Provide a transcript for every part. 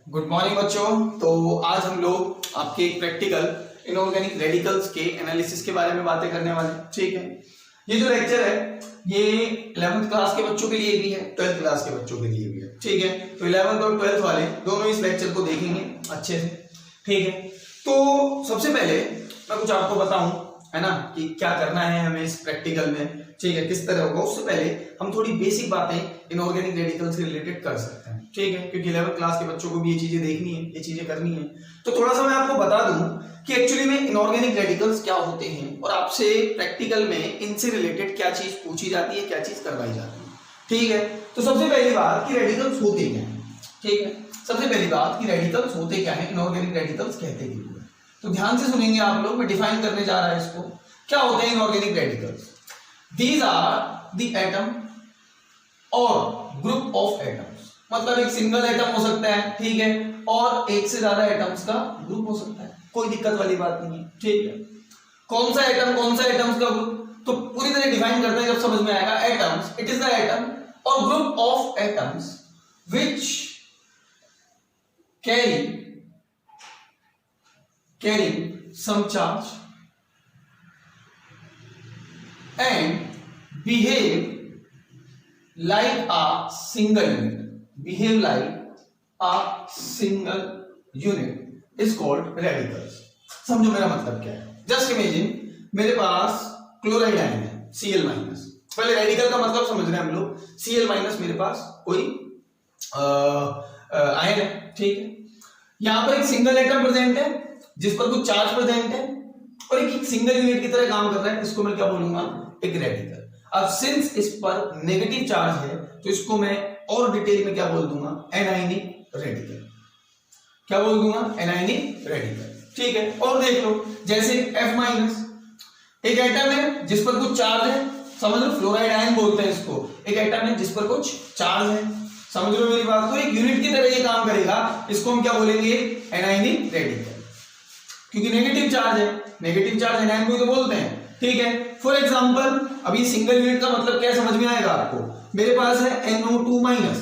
Good morning बच्चों। तो आज हम लोग आपके प्रैक्टिकल इनऑर्गेनिक रेडिकल्स के एनालिसिस के बारे में बातें करने वाले हैं। ठीक है, ये जो लेक्चर है ये 11th क्लास के बच्चों के लिए भी है, 12th क्लास के बच्चों के लिए भी है। ठीक है, तो 11th और 12th वाले दोनों इस लेक्चर को देखेंगे अच्छे से। ठीक है, तो सबसे पहले मैं कुछ आपको बताऊं, है ना, कि क्या करना है हमें इस प्रैक्टिकल में। ठीक है, किस तरह होगा, उससे पहले हम थोड़ी बेसिक बातें इनऑर्गेनिक रेडिकल्स से रिलेटेड कर सकते हैं। ठीक है, क्योंकि 11th क्लास के बच्चों को भी ये चीजें देखनी है, ये चीजें करनी है। तो थोड़ा सा मैं आपको बता दूं कि एक्चुअली में इनऑर्गेनिक रेडिकल्स क्या होते हैं और आपसे प्रैक्टिकल में इनसे रिलेटेड क्या चीज पूछी जाती है, क्या चीज करवाई जाती है। ठीक है, तो सबसे पहली बात कि रेडिकल्स होते क्या है। ठीक है, सबसे पहली बात कि रेडिकल्स होते क्या है, इनऑर्गेनिक रेडिकल्स कहते क्या है। तो ध्यान से सुनेंगे आप लोग, मैं डिफाइन करने जा रहा है इसको। क्या होते हैं inorganic radicals? These are the atom और ग्रुप ऑफ एटम्स, मतलब एक सिंगल एटम हो सकता है, ठीक है, और एक से ज्यादा एटम्स का ग्रुप हो सकता है, कोई दिक्कत वाली बात नहीं है। ठीक है, कौन सा एटम, कौन सा एटम्स का ग्रुप, तो पूरी तरह डिफाइन करते हैं, जब समझ में आएगा। Atoms, it is the atom और group of atoms which carry some charge and behave like a single unit. Behave like a single unit is called radicals. समझो मेरा मतलब क्या है। जस्ट इमेजिन मेरे पास क्लोराइड आयन है Cl माइनस। पहले radical का मतलब समझ रहे हैं हम लोग। Cl माइनस मेरे पास कोई आयन है, ठीक है। यहां पर एक सिंगल एटम प्रेजेंट है जिस पर कुछ चार्ज प्रेजेंट है और एक सिंगल यूनिट की तरह काम कर रहा है, इसको मैं क्या बोलूंगा, एक रेडिकल। अब सिंस इस पर नेगेटिव चार्ज है तो इसको मैं और डिटेल में क्या बोल दूंगा, एनायनिक रेडिकल। क्या बोल दूंगा, एनायनिक रेडिकल। ठीक है, और देख लो, जैसे F माइनस एक एटम है जिस पर कुछ चार्ज है, समझ लो फ्लोराइड आयन बोलते हैं इसको। एक एटम है जिस पर कुछ चार्ज है, समझ लो मेरी बात को, एक यूनिट की तरह ये काम करेगा, इसको हम क्या बोलेंगे, एनायनिक रेडिकल, क्योंकि नेगेटिव चार्ज है। नेगेटिव चार्ज एनायन को तो बोलते हैं। ठीक है, फॉर एग्जांपल अब ये सिंगल यूनिट का मतलब क्या समझ में आएगा आपको। मेरे पास है NO2 माइनस,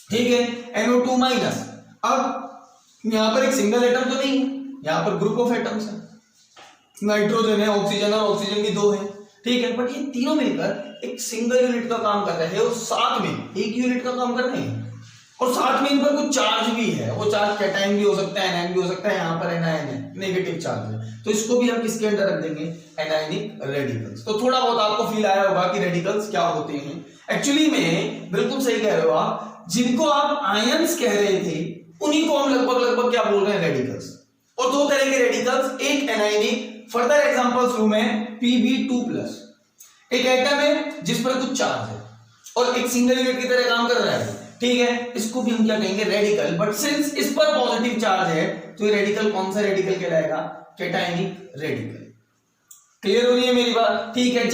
ठीक है, NO2 माइनस। अब यहां पर एक सिंगल एटम तो नहीं है, यहां पर ग्रुप ऑफ एटम्स है, नाइट्रोजन है, ऑक्सीजन और ऑक्सीजन की दो है। ठीक है, बट ये तीनों मिलकर एक सिंगल यूनिट का काम कर रहे हैं और साथ में एक यूनिट का काम कर रहे हैं, और साथ में इन पर कुछ चार्ज भी है। वो चार्ज कैटायन भी हो सकता है, एनायन भी हो सकता है। यहाँ पर एनायन है, नेगेटिव चार्ज है, तो इसको भी हम किसके अंदर रख देंगे, एनायनिक रेडिकल्स। तो थोड़ा बहुत आपको फील आया होगा कि रेडिकल्स क्या होते हैं। एक्चुअली में बिल्कुल सही कह रहे हो आप, जिनको आप आयंस कह रहे थे उन्हीं को हम लगभग क्या बोल रहे हैं, रेडिकल्स। और दो तरह के रेडिकल्स, एक एनायनिक, फर्दर एग्जांपल्स लूं मैं, Pb2+। एक एटम है जिस पर कुछ चार्ज है और एक सिंगल यूनिट की तरह काम कर रहा है, ठीक है, इसको भी हम क्या कहेंगे, रेडिकल। बट सिंस इस पर पॉजिटिव चार्ज है तो ये रेडिकल कौन सा रेडिकल कहलाएगा, कैटायनिक रेडिकल। क्लियर हो रही है मेरी बात? ठीक है,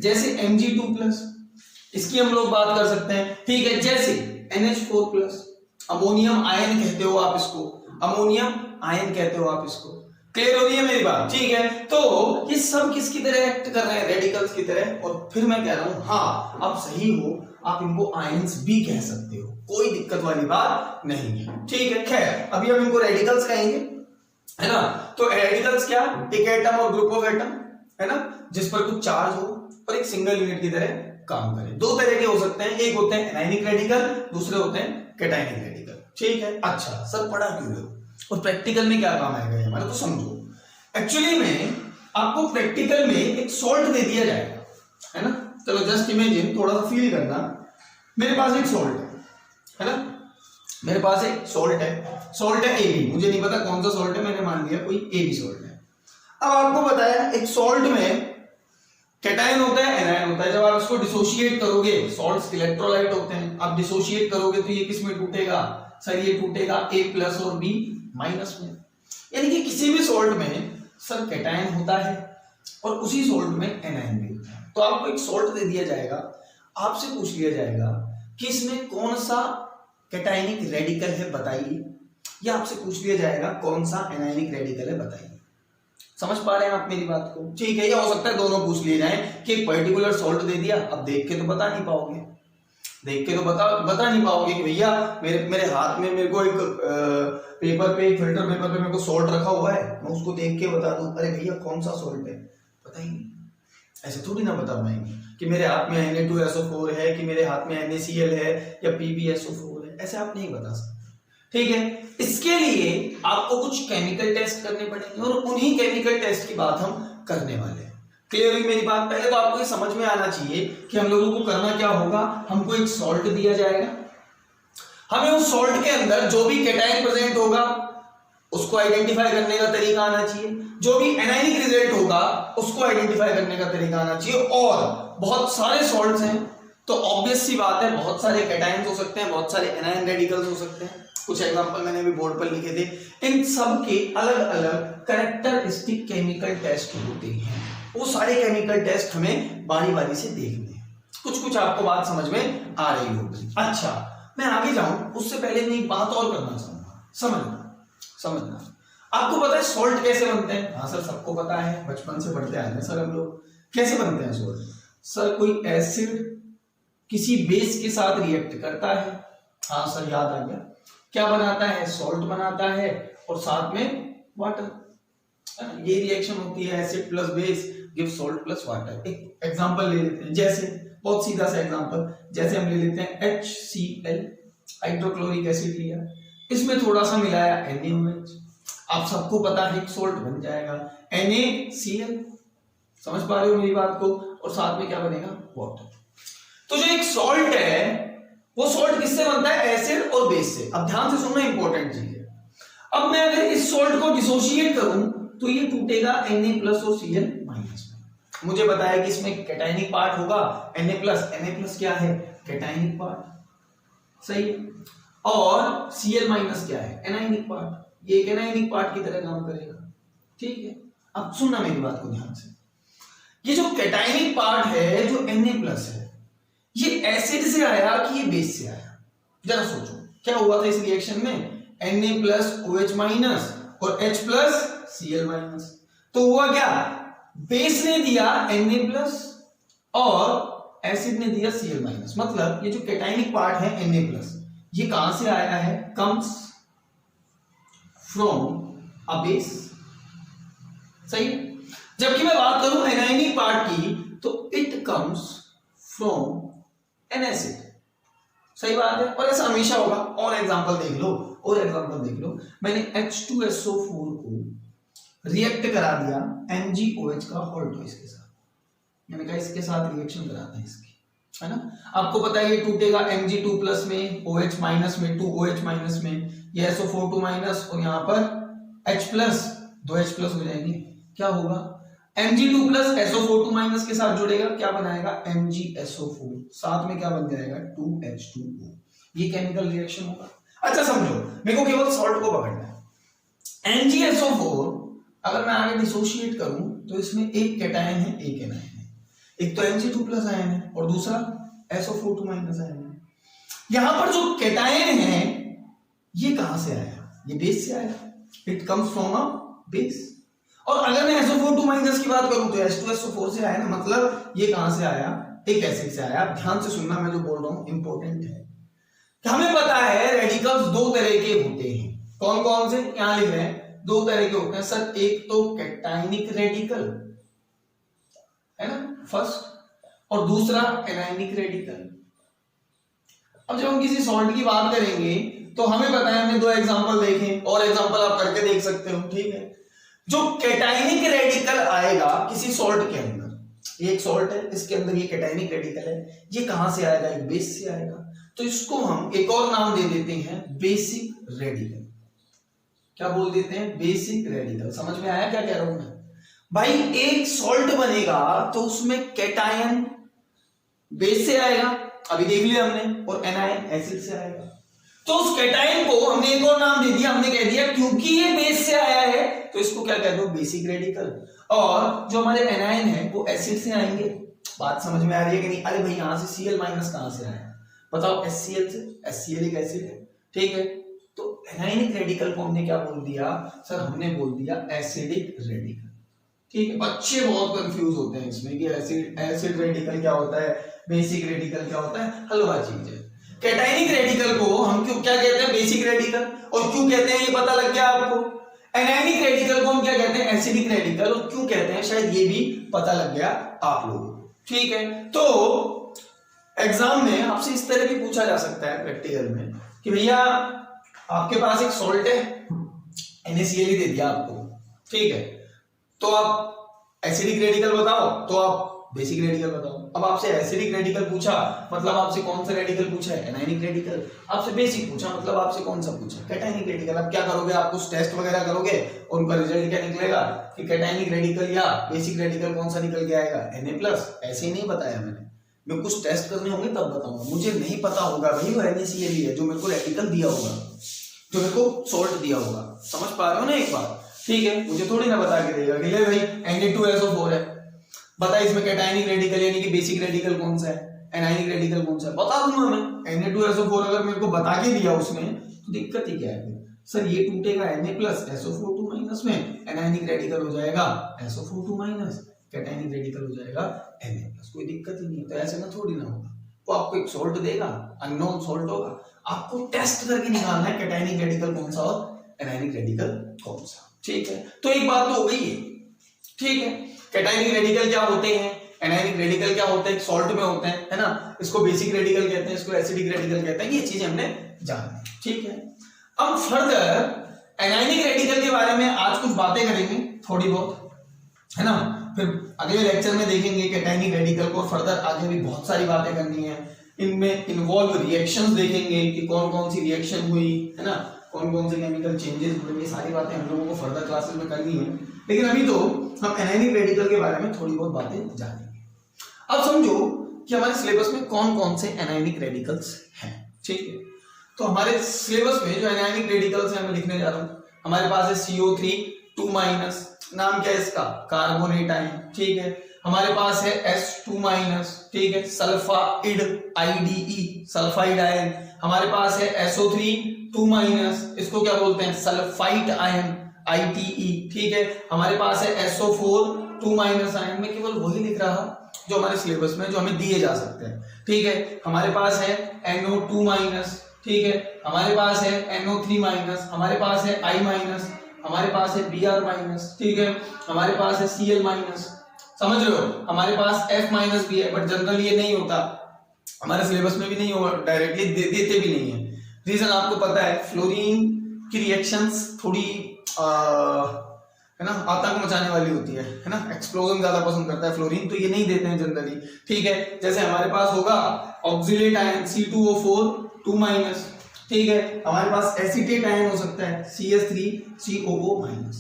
जैसे Mg2+, इसकी हम लोग बात कर सकते हैं। ठीक है, जैसे NH4+, अमोनियम आयन कहते हो आप इसको, अमोनियम आयन कहते हो आप इसको। क्लियर हो रही है मेरी बात? ठीक है, तो ये सब किसकी तरह एक्ट कर रहे हैं, रेडिकल्स की तरह। और फिर मैं कह रहा हूं, हाँ आप सही हो, आप इनको आयंस भी कह सकते हो, कोई दिक्कत वाली बात नहीं है। ठीक है, खैर अभी हम इनको रेडिकल्स कहेंगे, है ना। तो रेडिकल्स क्या, एक एटम और ग्रुप ऑफ एटम, है ना, जिस पर कुछ चार्ज हो और एक सिंगल यूनिट की तरह काम करे। दो तरह के हो सकते हैं, एक होते हैं एनायनिक रेडिकल, दूसरे होते हैं कैटायनिक रेडिकल। ठीक है, अच्छा सर पढ़ा क्यों हो और प्रैक्टिकल में क्या काम आएगा हमारा, तो समझो। एक्चुअली में आपको प्रैक्टिकल में एक सॉल्ट दे दिया जाएगा, है ना। चलो जस्ट इमेजिन, थोड़ा सा फील करना, मेरे पास एक सॉल्ट है ना, मेरे पास एक सॉल्ट है AB, मुझे नहीं पता कौन सा सॉल्ट है, मैंने मान लिया कोई AB सॉल्ट है। अब आपको बताया एक सॉल्ट में कैटायन होता है, एनायन होता है। जब आप इसको डिसोशिएट करोगे, सॉल्ट्स इलेक्ट्रोलाइट होते हैं, आप डिसोशिएट करोगे तो ये किस में टूटेगा, सर ये टूटेगा A+ और B- में। यानी कि किसी भी सॉल्ट में सर कैटायन होता है और उसी सॉल्ट में एनायन भी होता है। तो आपको एक सॉल्ट दे दिया जाएगा, आपसे पूछ लिया जाएगा कि इसमें कौन सा कैटायनिक रेडिकल है बताइए, या आपसे पूछ लिया जाएगा कौन सा एनायनिक रेडिकल है बताइए। समझ पा रहे हैं आप मेरी बात को? ठीक है, या हो सकता है दोनों पूछ लिए जाएं कि एक पर्टिकुलर सॉल्ट दे दिया, अब देख के तो बता नहीं पाओगे। देख के तो बता नहीं पाओगे कि भैया मेरे हाथ में मेरे को एक पेपर पे, एक फिल्टर पेपर पे मेरे को सॉल्ट रखा हुआ है, मैं उसको देख के बता दूं अरे भैया कौन सा सॉल्ट है, पता ही नहीं। ऐसे थोड़ी ना बता पाएंगे कि मेरे हाथ में Na2SO4 है, कि मेरे हाथ में NaCl है या PbSO4 है, ऐसे आप नहीं बता सकते। ठीक है, इसके लिए आपको कुछ केमिकल टेस्ट करने पड़ेंगे और उन्हीं केमिकल टेस्ट की बात हम करने वाले हैं। क्लियर हुई मेरी बात? पहले तो आपको ये समझ में आना चाहिए कि हम लोगों को करना क्या होगा। हमको एक सॉल्ट दिया जाएगा, हमें उस सॉल्ट के अंदर जो भी कैटायन प्रेजेंट होगा उसको आइडेंटिफाई करने का तरीका आना चाहिए, जो भी एनायनिक रिजल्ट होगा उसको आइडेंटिफाई करने का तरीका आना चाहिए। और बहुत सारे सॉल्ट्स हैं तो ऑब्वियस सी बात है बहुत सारे कैटायंस हो सकते हैं, बहुत सारे एनायन रेडिकल्स हो सकते हैं। कुछ एग्जांपल मैंने भी बोर्ड पर लिखे थे। इन सब के अलग अलग कैरेक्टरिस्टिक केमिकल टेस्ट होते हैं, वो सारे केमिकल टेस्ट हमें बारी बारी से देखने हैं। कुछ कुछ आपको बात समझ में आ रही होगी। अच्छा, मैं आगे जाऊं उससे पहले मैं एक बात और करना चाहूंगा। समझना आपको पता है सॉल्ट कैसे बनते हैं? हाँ सर, सबको पता है, बचपन से पढ़ते आए हैं सर हम लोग। कैसे बनते हैं सॉल्ट? सर, कोई एसिड किसी बेस के साथ रिएक्ट करता है, हाँ सर याद आ गया, क्या बनाता है? सॉल्ट बनाता है और साथ में वाटर। ये रिएक्शन होती है acid plus base give salt plus water. एक एग्जांपल ले लेते हैं, जैसे बहुत सीधा सा एग्जांपल, जैसे हम ले लेते हैं HCl, हाइड्रोक्लोरिक एसिड लिया, इसमें थोड़ा सा मिलाया NaOH, आप सबको पता है एक सॉल्ट बन जाएगा NaCl। समझ पा रहे हो मेरी बात को? और साथ में क्या बनेगा? वाटर। तो जो एक सॉल्ट है वो सॉल्ट किससे बनता है? एसिड और बेस से। अब ध्यान से सुनना, इंपॉर्टेंट चीज है। अब मैं अगर इस सॉल्ट को डिसोशिएट करूं तो ये टूटेगा Na+ और Cl- में। मुझे बताया कि इसमें कैटायनिक पार्ट होगा Na+। क्या है? कैटायनिक पार्ट, सही है। और Cl- क्या है? Anionic part. ये एक एनायनिक पार्ट की तरह काम करेगा। ठीक है, अब सुनना मेरी बात को ध्यान से। ये जो कैटायनिक पार्ट है, जो Na+ है, ये एसिड से आया कि ये बेस से आया? जरा सोचो क्या हुआ था इस रिएक्शन में? Na+OH- और H+Cl-। तो हुआ क्या? बेस ने दिया Na+ और एसिड ने दिया Cl-। मतलब ये जो कैटायनिक पार्ट है Na+, ये कहां से आया है? कम्स फ्रॉम अ बेस, सही। जबकि मैं बात करूं एनायनिक पार्ट की तो it comes from N acid, सही बात है। और ऐसा हमेशा होगा। और एग्जांपल देख लो, मैंने H2SO4 को रिएक्ट करा दिया MgOH का हॉल्टोइस के साथ, मैंने कहा इसके साथ रिएक्शन कराते हैं इसकी, है ना। आपको पता है ये टूटेगा Mg2+ में, OH- में, 2OH- में, ये SO4 और यहां पर H+, 2H+ हो जाएंगे। क्या होगा? Mg2+ SO4 के साथ जुड़ेगा, क्या बनाएगा? MgSO4, साथ में क्या बन जाएगा? 2H2O। ये केमिकल रिएक्शन होगा। अच्छा समझो, मेरे को केवल सॉल्ट को पकड़ना है। MgSO4 अगर मैं आगे डिसोशिएट करूं तो इसमें एक कैटायन है, एक एनायन है। एक तो Mg2+ आयन है और दूसरा SO4 आयन है। यहां पर जो कैटायन है ये कहां से आया? ये बेस से आया, it comes from a base. और अगर मैं SO4 की बात करूं तो H2SO4 से आया ना, मतलब ये कहां से आया? एक एसिड से आया। ध्यान से सुनना, मैं जो बोल रहा हूं इंपॉर्टेंट है। हमें पता है रेडिकल्स दो तरह के होते हैं। कौन कौन से? यहां लिख रहे हैं, दो तरह के होते हैं सर। एक तो कैटायनिक रेडिकल है ना, फर्स्ट, और दूसरा एनायनिक रेडिकल। अब जब हम किसी सॉल्ट की बात करेंगे तो हमें पता है, हमने दो एग्जांपल देखे और एग्जांपल आप करके देख सकते हो, ठीक है। जो कैटायनिक रेडिकल आएगा किसी सॉल्ट के अंदर, ये एक सॉल्ट है, इसके अंदर ये कैटायनिक रेडिकल है, ये कहां से आएगा? एक बेस से आएगा। तो इसको हम एक और नाम दे देते हैं बेसिक रेडिकल। क्या बोल देते हैं? Basic radical. समझ में आया क्या कह रहा हूं मैं? भाई एक सॉल्ट बनेगा तो उसमें कैटायन बेस से आएगा, अभी देख लिया हमने, और एनायन एसिड से आएगा। तो उस कैटायन को हमने एक और नाम दे दिया, हमने कह दिया क्योंकि ये बेस से आया है तो इसको क्या कह दो? Basic radical. और जो हमारे एनायन है वो एसिड से आएंगे। बात समझ में आ रही है कि नहीं? अरे भाई यहां से Cl- कहां से आया? बताओ। HCl से। HCl एक एसिड है, ठीक है। तो एनायनिक रेडिकल को हमने क्या बोल दिया सर? हमने बोल दिया एसिडिक रेडिकल, ठीक है। बच्चे बहुत कंफ्यूज होते हैं इसमें कि एसिड रेडिकल क्या होता है, बेसिक रेडिकल क्या होता है। हलवा चीज है। कैटायनिक रेडिकल को हम क्यों क्या कहते हैं, बेसिक रेडिकल, और क्यों कहते हैं ये पता लग गया आपको। एनायनिक रेडिकल को हम क्या कहते हैं, एसिडिक रेडिकल, और क्यों कहते हैं शायद ये भी पता लग गया आप लोगों को। ठीक है, तो एग्जाम में आपसे इस तरह भी पूछा जा सकता है प्रैक्टिकल में कि भैया आपके पास एक सॉल्ट है, NaCl ही दे दिया आपको, ठीक है, तो आप एसिडिक रेडिकल बताओ, तो आप बेसिक रेडिकल बताओ। अब आपसे एसिडिक रेडिकल पूछा मतलब आपसे कौन सा रेडिकल पूछा है, एनायनिक रेडिकल। आपसे बेसिक पूछा मतलब आपसे कौन सा पूछा, कैटायनिक रेडिकल। अब क्या करोगे, आप कुछ टेस्ट वगैरह करोगे और उनका रिजल्ट क्या निकलेगा कि कैटायनिक रेडिकल या बेसिक रेडिकल कौन सा निकल के आएगा, Na+। ऐसे ही नहीं बताया मैंने, मैं कुछ टेस्ट करने होंगे तब बताऊंगा। मुझे नहीं पता होगा भाई वो NaCl है जो मेरे को रेडिकल दिया होगा, जो मेरे को सॉल्ट दिया होगा। समझ पा रहे हो ना एक बात, ठीक है। मुझे थोड़ी ना बता के देगा कि ले भाई Na2SO4 है, बता इसमें कैटायनिक रेडिकल यानी कि बेसिक रेडिकल कौन सा है, एनायनिक रेडिकल कौन सा है, बता दूंगा मैं। Na2SO4 अगर मेरे को बता के दिया उसने तो दिक्कत ही क्या है सर, ये टूटेगा Na+SO4 में, एनायनिक रेडिकल हो जाएगा SO4, कैटायनिक रेडिकल हो जाएगा Na+, कोई दिक्कत ही नहीं है। तो ऐसे ना थोड़ी ना होगा, वो आपको एक सॉल्ट देगा, अननोन सॉल्ट होगा, आपको टेस्ट करके निकालना है कैटायनिक रेडिकल कौन सा और एनायनिक रेडिकल कौन सा। ठीक है, तो एक बात तो हो गई है, ठीक है। कैटायनिक रेडिकल क्या होते हैं, एनायनिक रेडिकल क्या होते हैं, सॉल्ट में होते हैं, है ना। इसको बेसिक रेडिकल कहते हैं, इसको एसिडिक रेडिकल कहते हैं, ये चीजें हमने जानी, ठीक है। अब फर्दर एनायनिक रेडिकल के बारे में आज कुछ बातें करेंगे थोड़ी बहुत, है ना। फिर अगले लेक्चर में देखेंगे कैटायनिक रेडिकल को, फर्दर आगे भी बहुत सारी बातें करनी है। इनमें इन्वॉल्व रिएक्शंस देखेंगे कि कौन कौन सी रिएक्शन हुई, है ना, कौन कौन से केमिकल चेंजेस हुए, ये सारी बातें हम लोगों को फर्दर क्लासेस में करनी है। लेकिन अभी तो हम एनायनिक रेडिकल के बारे में थोड़ी बहुत बातें जानेंगे। अब समझो कि हमारे सिलेबस में कौन कौन से एनायनिक रेडिकल्स हैं, ठीक है। तो हमारे सिलेबस में जो एनायनिक रेडिकल्स हैं मैं लिखने जा रहा हूँ। हमारे पास है CO3 नाम क्या है इसका, कार्बोनेट आयन, ठीक है। हमारे पास है S2-, ठीक है, सल्फाइड IDE, सल्फाइड आयन। हमारे पास है SO3-, इसको क्या बोलते हैं, सल्फाइड आयन, ITE, ठीक है। हमारे पास है SO4-, आयन। मैं केवल वही लिख रहा जो हमारे सिलेबस में जो हमें दिए जा सकते हैं, ठीक है। हमारे पास है NO2-, ठीक है। हमारे पास है NO3-, हमारे पास है I-, हमारे पास है Br-, ठीक है। हमारे पास है Cl-, समझ रहे हो। हमारे पास F- भी है, बट जनरली ये नहीं होता, हमारे सिलेबस में भी नहीं होगा, डायरेक्टली देते भी नहीं है। रीजन आपको पता है, फ्लोरीन की रिएक्शंस थोड़ी है ना आतंक मचाने वाली होती है ना, एक्सप्लोजन ज्यादा पसंद करता है फ्लोरीन, तो ये नहीं देते हैं जनरली, ठीक है। जैसे हमारे पास होगा ऑक्सिलेट आयन C2O4-, ठीक है। हमारे पास एसीटेट आयन हो सकता है CS3COO-।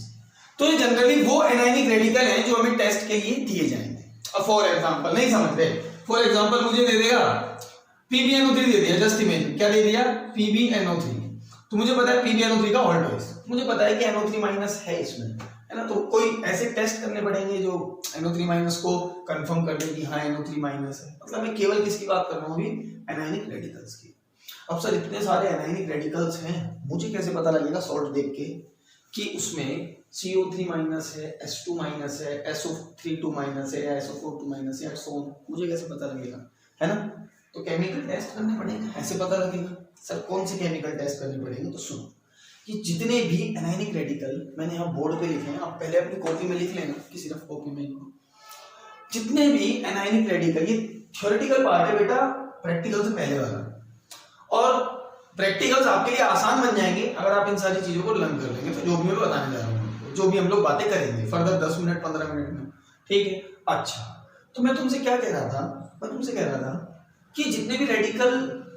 तो ये जनरली वो एनायनिक रेडिकल हैं जो हमें टेस्ट के लिए दिए जाएंगे। अब फॉर एग्जांपल, नहीं समझ रहे, फॉर एग्जांपल मुझे दे देगा PbNO3 दे दिया, जस्ट इमेजिन क्या दे दिया, PbNO3। तो मुझे पता है PbNO3 का ऑल्टोइस, मुझे पता है कि NO3- है इसमें, है ना। तो कोई ऐसे टेस्ट करने पड़ेंगे जो NO3- को कंफर्म कर दे कि हाँ NO3- है। मतलब मैं केवल किसकी बात कर रहा हूँ अभी, एनायनिक रेडिकल्स की। अब सर इतने सारे एनायनिक रेडिकल्स हैं, मुझे कैसे पता लगेगा सॉल्ट देख के कि उसमें CO3- है, S2- है, SO3-, है, SO4-, है, so मुझे कैसे पता लगेगा, है ना। तो केमिकल टेस्ट करने पड़ेंगे, ऐसे पता लगेगा। सर कौन से केमिकल टेस्ट करने पड़ेंगे, तो सुनो कि जितने भी एनायनिक रेडिकल मैंने यहाँ बोर्ड पे लिखे हैं, आप पहले अपनी कॉपी में लिख लेना, किसी रफ कॉपी में लिखो। जितने भी एनायनिक रेडिकल, ये थ्योरेटिकल पार्ट है बेटा, प्रैक्टिकल से पहले वाला, और प्रैक्टिकल्स आपके लिए आसान बन जाएंगे अगर आप इन सारी चीजों को लर्न कर लेंगे। तो जो भी मैं बताने जा रहा हूँ, जो भी हम लोग बातें करेंगे फर्दर 10 मिनट 15 मिनट में, ठीक है। अच्छा, तो मैं तुमसे क्या कह रहा था, मैं तुमसे कह रहा था कि जितने भी रेडिकल,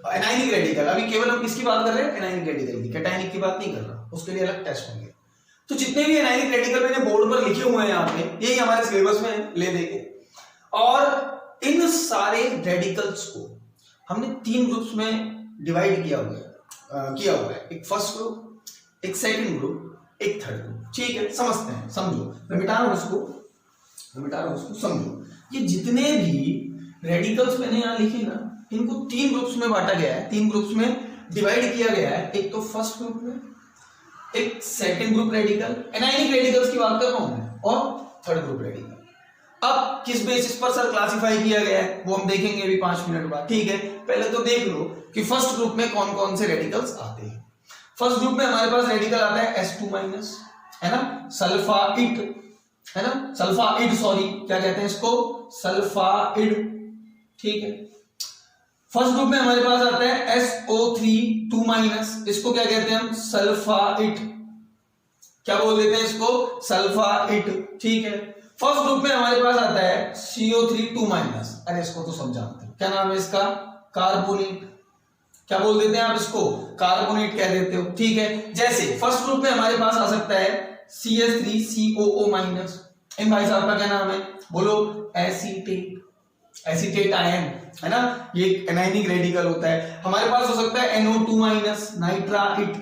एनायनिक रेडिकल, अभी केवल हम किसकी बात कर रहे हैं, एनायनिक रेडिकल की, कैटायनिक की बात नहीं कर रहा, उसके लिए अलग टेस्ट होंगे। तो जितने भी एनायनिक रेडिकल मैंने बोर्ड पर लिखे हुए हैं यहाँ पे, यही हमारे सिलेबस में ले देंगे। और इन सारे रेडिकल्स को हमने 3 ग्रुप्स में डिवाइड किया हुआ है, एक फर्स्ट ग्रुप, एक सेकंड ग्रुप, एक थर्ड ग्रुप, ठीक है। समझते हैं, समझो, मैं मिटा रहा हूं उसको, समझो। ये जितने भी रेडिकल्स मैंने यहाँ लिखे ना, इनको 3 ग्रुप्स में बांटा गया है, 3 ग्रुप्स में डिवाइड किया गया है। एक तो फर्स्ट ग्रुप में, एक second group radical, anionic radicals की बात कर रहा हूं मैं, और थर्ड ग्रुप रेडिकल। अब किस बेसिस पर सर क्लासिफाई किया गया है वो हम देखेंगे अभी 5 मिनट बाद, ठीक है। पहले तो देख लो कि फर्स्ट ग्रुप में कौन कौन से रेडिकल्स आते हैं। फर्स्ट ग्रुप में हमारे पास रेडिकल आता है S2- है ना, सल्फाइड, है ना, सल्फाइड, सॉरी क्या कहते हैं इसको, सल्फाइड, ठीक है। फर्स्ट ग्रुप में हमारे पास आता है SO3 इसको क्या कहते हैं हम, सल्फाइड, क्या बोल देते हैं इसको, सल्फाइड, ठीक है। फर्स्ट ग्रुप में हमारे पास आता है CO3 अरे इसको तो सब जानते हो, क्या नाम है इसका, कार्बोनेट, क्या बोल देते हैं आप इसको, कार्बोनेट कह देते हो, ठीक है। जैसे फर्स्ट ग्रुप में हमारे पास आ सकता है CH3COO-, इन भाई साहब का क्या नाम है, बोलो, एसीटेट, एसीटेट आयन, है ना, ये एनायनिक रेडिकल होता है। हमारे पास हो सकता है NO2-, नाइट्राइट,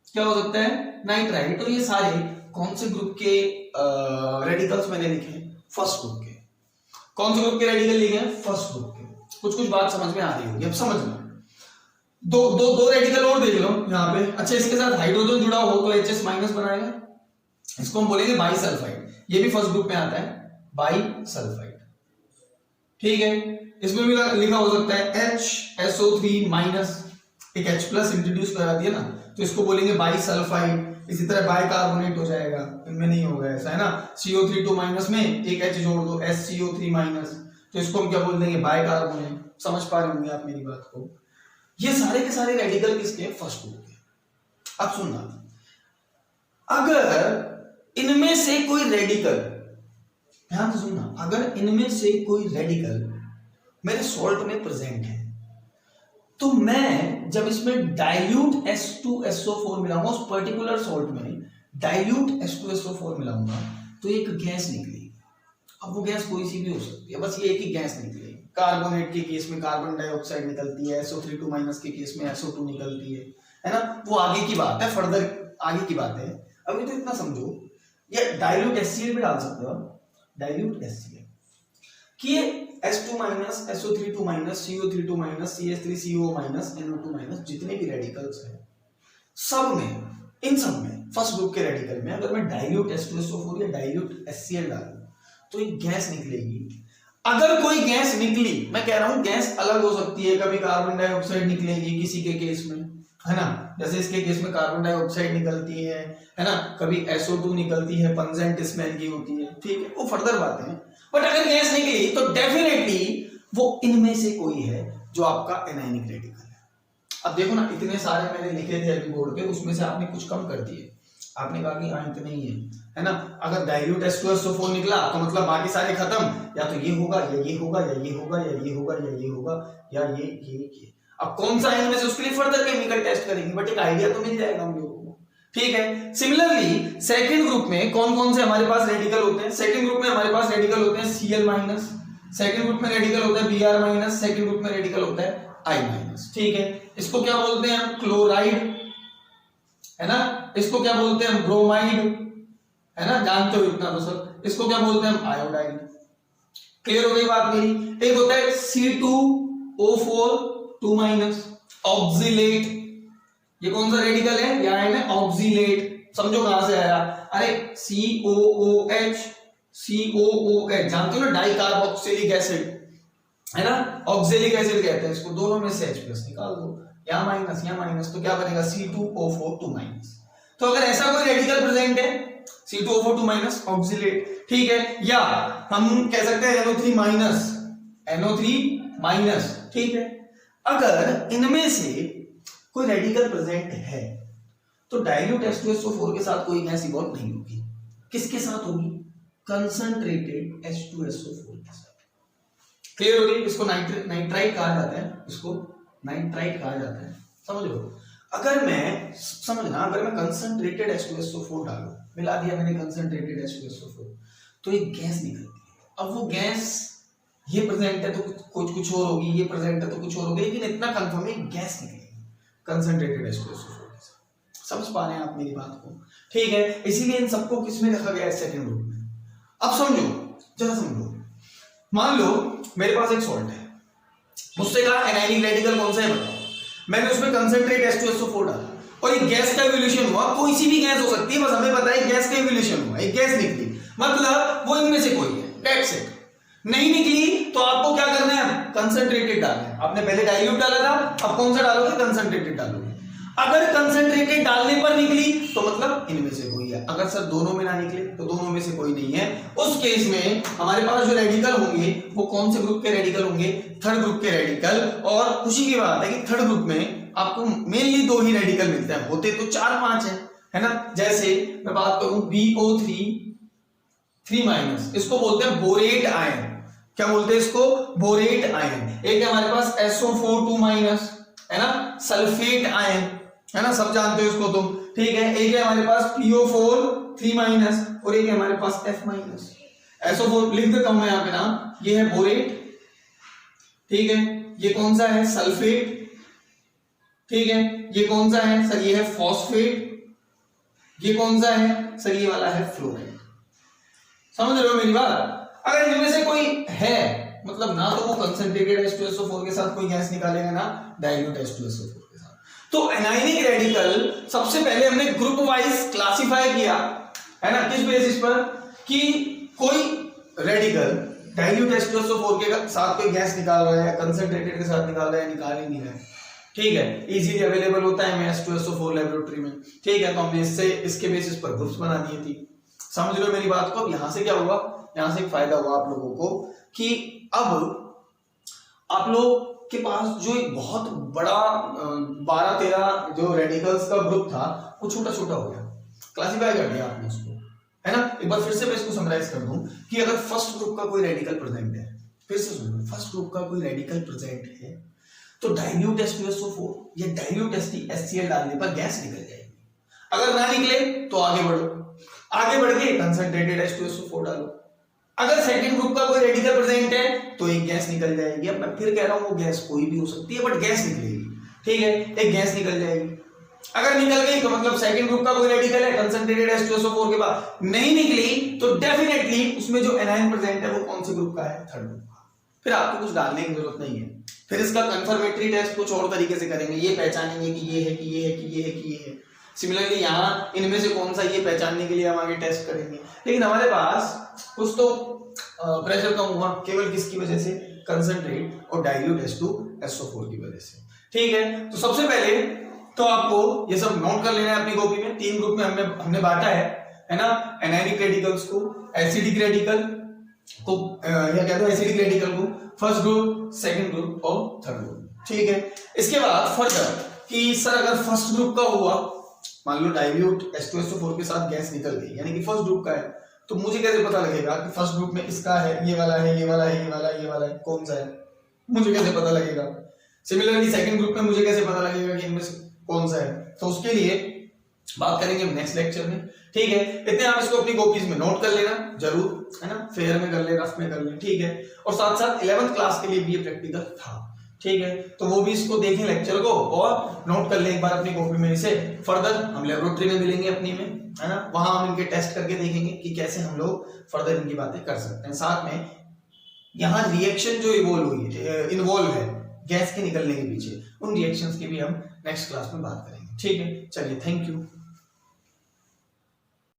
क्या हो सकता है, नाइट्राइट। तो ये सारे कौन से ग्रुप के रेडिकल्स मैंने लिखे हैं, फर्स्ट ग्रुप के। कौन से ग्रुप के रेडिकल लिखे हैं, फर्स्ट ग्रुप के। कुछ कुछ बात समझ में आ रही होगी, अब समझना। दो रेडिकल और देख लो यहाँ पे। अच्छा, इसके साथ हाइड्रोजन जुड़ा हो तो H- बनाएगा, इसको हम बोलेंगे बाइसल्फाइड, ये भी फर्स्ट ग्रुप में आता है, बाइसल्फाइड, ठीक है। इसमें भी लिखा हो सकता है HSO3-, एक H+ इंट्रोड्यूस करा दिया ना, तो इसको बोलेंगे बाइसल्फाइड। इसी तरह बाइकार्बोनेट हो जाएगा, इनमें नहीं होगा ऐसा, है ना। CO3 में एक H जोड़ दो, SCO3-, तो इसको हम क्या बोल देंगे, बाइकार्बोनेट। समझ पा रहे होंगे आप मेरी बात को। ये सारे के सारे रेडिकल किसके, फर्स्ट ग्रुप के। अब सुनना, अगर इनमें से कोई रेडिकल, ध्यान से सुनना, अगर इनमें से कोई रेडिकल मेरे सॉल्ट में प्रेजेंट है, तो मैं जब इसमें डाइल्यूट H2SO4 मिलाऊंगा, उस पर्टिकुलर सॉल्ट में डाइल्यूट H2SO4 मिलाऊंगा, तो एक गैस निकलेगी। अब वो गैस कोई सी भी हो सकती है, बस ये एक ही गैस निकलेगी। कार्बोनेट के केस में कार्बन डाइऑक्साइड निकलती है, SO3 के केस में SO2 निकलती है ना। वो आगे की बात है, फर्दर आगे की बात है। अभी तो इतना समझो, ये डाइल्यूट HCl भी डाल सकते हो, डाइल्यूट HCl कि H2-, SO3 CO3 CH3CO-, NO2-, जितने भी रेडिकल्स हैं सब में, इन सब में फर्स्ट ग्रुप के रेडिकल में अगर मैं डाइल्यूट H2SO4 या डाइल्यूट HCl डालूं तो एक गैस निकलेगी। अगर कोई गैस निकली, मैं कह रहा हूं गैस अलग हो सकती है, कभी कार्बन डाइऑक्साइड निकलेगी किसी के केस में, है ना, जैसे इसके केस में कार्बन डाइऑक्साइड निकलती है ना, कभी SO2 निकलती है, पंजेंट स्मेल की होती है, ठीक है, वो फर्दर बातें हैं। बट अगर गैस निकली तो डेफिनेटली वो इनमें से कोई है जो आपका एनायनिक रेडिकल है। अब देखो ना, इतने सारे मैंने लिखे थे अभी बोर्ड पे, उसमें से आपने कुछ कम कर दिए, आपने कहा कि हाँ इतने ही है ना। अगर डाइल्यूट H2SO4 निकला तो मतलब बाकी सारे खत्म, या तो ये होगा या ये होगा या ये होगा या ये होगा या ये होगा या ये। अब कौन सा है इनमें से, उसके लिए फर्दर केमिकल टेस्ट करेंगे, बट एक आइडिया तो मिल जाएगा हम लोगों को, ठीक है। सिमिलरली सेकंड ग्रुप में कौन कौन से हमारे पास रेडिकल होते हैं, सेकंड ग्रुप में हमारे पास रेडिकल होते हैं Cl-, सेकंड ग्रुप में रेडिकल होता है Br-, सेकंड ग्रुप में रेडिकल होता है I-, ठीक है। इसको क्या बोलते हैं हम, क्लोराइड, है ना, इसको क्या बोलते हैं हम, ब्रोमाइड, है ना, जानते हो इतना तो सब। इसको क्या बोलते हैं हम, आयोडाइड। क्लियर हो गई बात मेरी। एक होता है C2O4-, ऑक्सिलेट, ये कौन सा रेडिकल है, ये आयन है ऑक्सिलेट। समझो कहां से आया, अरे COOH, जानते हो ना, डाई कार्बोक्सिलिक एसिड, है ना, ऑक्सिलिक एसिड कहते हैं इसको, दोनों में से H+ निकाल दो, या माइनस, तो क्या बनेगा, C2O4-। तो अगर ऐसा कोई रेडिकल प्रेजेंट है C2O4-, ऑक्सिलेट, ठीक है, या हम कह सकते हैं NO3-, ठीक है। अगर इनमें से कोई रेडिकल प्रेजेंट है तो डाइल्यूट H2SO4 के साथ कोई गैस इवॉल्व नहीं होगी। किसके साथ होगी, कंसंट्रेटेड H2SO4 के साथ। क्लियर हो गई। इसको नाइट्राइट कहा जाता है, इसको नाइट्राइट कहा जाता है, समझ लो। अगर मैं समझना, अगर मैं कंसंट्रेटेड H2SO4 डालूं, मिला दिया मैंने कंसंट्रेटेड H2SO4, तो एक गैस निकलती है। अब वो गैस ये प्रेजेंट है तो कुछ और होगी, ये प्रेजेंट है तो कुछ और होगी, लेकिन इतना कंफर्म है गैस निकलेगी कंसंट्रेटेड H2SO4 के साथ। समझ पा रहे हैं आप मेरी बात को, ठीक है। इसीलिए इन सबको किसमें रखा गया है, सेकंड ग्रुप में। अब समझो, जरा समझो, मान लो मेरे पास एक सॉल्ट है, मुझसे कहा एनायनिक रेडिकल कौन सा है बताओ, मैंने उसमें कंसंट्रेट H2SO4 डाला और एक गैस का इवोल्यूशन हुआ। कोई सी भी गैस हो सकती है, बस हमें पता है गैस का इवोल्यूशन हुआ, एक गैस निकली, मतलब वो इनमें से कोई है, दैट्स इट। नहीं निकली तो आपको क्या करना है, कंसंट्रेटेड डालना है। आपने पहले डाइल्यूट डाला था, अब कौन सा डालोगे, कंसंट्रेटेड डालोगे। अगर कंसंट्रेटेड डालने पर निकली तो मतलब इनमें से कोई है। अगर सर दोनों में ना निकले तो दोनों में से कोई नहीं है। उस केस में हमारे पास जो रेडिकल होंगे वो कौन से ग्रुप के रेडिकल होंगे, थर्ड ग्रुप के रेडिकल। और खुशी की बात है कि थर्ड ग्रुप में आपको मेनली दो ही रेडिकल मिलते हैं, होते तो 4-5 है ना। जैसे मैं बात करूं BO3 3-, इसको बोलते हैं बोरेट आयन। क्या बोलते हैं इसको, बोरेट आयन। एक है हमारे पास SO4 2-, है ना, सल्फेट आयन, है ना, सब जानते हो इसको तुम, ठीक है। एक है हमारे पास PO4 3-, और एक है हमारे पास F-। SO4 लिख देता हूं मैं यहाँ पे नाम, ये है बोरेट, ठीक है। ये कौन सा है, सल्फेट, ठीक है। ये कौन सा है सर, ये है फॉस्फेट। ये कौन सा है सर, ये वाला है फ्लोराइड। समझ रहे हो मेरी बात। अगर इनमें से कोई है मतलब ना तो वो कंसंट्रेटेड H2SO4 के साथ कोई गैस निकालेगा, ना डाइल्यूट H2SO4 के साथ। तो एनायनिक रेडिकल सबसे पहले हमने ग्रुप वाइज क्लासिफाई किया, है ना, किस बेसिस पर कि कोई रेडिकल डाइल्यूट H2SO4 के साथ कोई गैस निकाल रहा है, कंसंट्रेटेड के साथ निकाल रहा है, निकाल ही नहीं रहा है, ठीक है, इजीली अवेलेबल होता है H2SO4 लेबोरेटरी में, ठीक है। तो हमने इससे इसके बेसिस पर ग्रुप्स बना दिए थी। समझ रहे हो मेरी बात को। अब यहां से क्या हुआ, यहां से एक फायदा हुआ आप लोगों को कि अब आप लोग के पास जो एक बहुत बड़ा 12-13 जो रेडिकल्स का ग्रुप था वो छोटा छोटा हो गया, क्लासिफाई कर दिया आपने उसको, है ना। एक बार फिर से मैं इसको समराइज कर दूं कि अगर फर्स्ट ग्रुप का कोई रेडिकल प्रेजेंट है, फिर से सुनो, फर्स्ट ग्रुप का कोई रेडिकल प्रेजेंट है तो डाइल्यूट H2SO4 या डाइल्यूट HCl डालने पर गैस निकल जाएगी। अगर ना निकले तो आगे बढ़ो, आगे बढ़ के कंसंट्रेटेड H2SO4 डालो। अगर सेकंड ग्रुप का कोई रेडिकल प्रेजेंट है तो एक गैस निकल जाएगी। अब मैं फिर कह रहा हूं वो गैस कोई भी हो सकती है बट गैस निकलेगी, ठीक है, एक गैस निकल जाएगी। अगर निकल गई तो मतलब सेकंड ग्रुप का कोई रेडिकल है, कंसंट्रेटेड H2SO4 के बाद नहीं निकली तो डेफिनेटली उसमें जो एनायन प्रेजेंट है वो कौन से ग्रुप का है, थर्ड ग्रुप का। फिर आपको कुछ डालने की जरूरत नहीं है। फिर इसका कंफर्मेटरी टेस्ट कुछ और तरीके से करेंगे, ये पहचानेंगे कि ये है कि ये है कि ये है कि ये है। सिमिलरली यहाँ इनमें से कौन सा ये पहचानने के लिए हम आगे टेस्ट करेंगे। लेकिन हमारे पास कुछ तो प्रेशर कम हुआ केवल किसकी वजह से, कंसंट्रेट और डाइल्यूट H2SO4 की वजह से, ठीक है। तो सबसे पहले तो आपको ये सब नोट कर लेना है अपनी कॉपी में। 3 ग्रुप में हमने बांटा है ना, एनायनिक रेडिकल्स को, एसिडिक रेडिकल को या कहते हैं एसिडिक रेडिकल को फर्स्ट ग्रुप, सेकंड ग्रुप और थर्ड ग्रुप, ठीक है। इसके बाद फर्दर कि सर अगर फर्स्ट ग्रुप का हुआ, मान लो डाइल्यूट H2SO4 के साथ गैस निकल गई यानी कि फर्स्ट ग्रुप का है, तो मुझे कैसे पता लगेगा कि फर्स्ट ग्रुप में इसका है, ये वाला है, ये वाला है, ये वाला है, ये वाला है, कौन सा है, मुझे कैसे पता लगेगा। सिमिलरली सेकंड ग्रुप में मुझे कैसे पता लगेगा कि इनमें से कौन सा है। तो उसके लिए बात करेंगे हम नेक्स्ट लेक्चर में, ठीक है। इतने आप इसको अपनी कॉपीज में नोट कर लेना जरूर, है ना, फेयर में कर ले, रफ में कर ले, ठीक है। और साथ साथ 11th क्लास के लिए भी ये प्रैक्टिकल था, ठीक है, तो वो भी इसको देखें लेक्चर को और नोट कर ले एक बार अपनी कॉपी में इसे। फर्दर हम लेबोरेटरी में मिलेंगे अपनी में, है ना, वहां हम इनके टेस्ट करके देखेंगे कि कैसे हम लोग फर्दर इनकी बातें कर सकते हैं। साथ में यहाँ रिएक्शन जो इन्वॉल्व है गैस के निकलने के पीछे, उन रिएक्शंस की भी हम नेक्स्ट क्लास में बात करेंगे, ठीक है। चलिए, थैंक यू।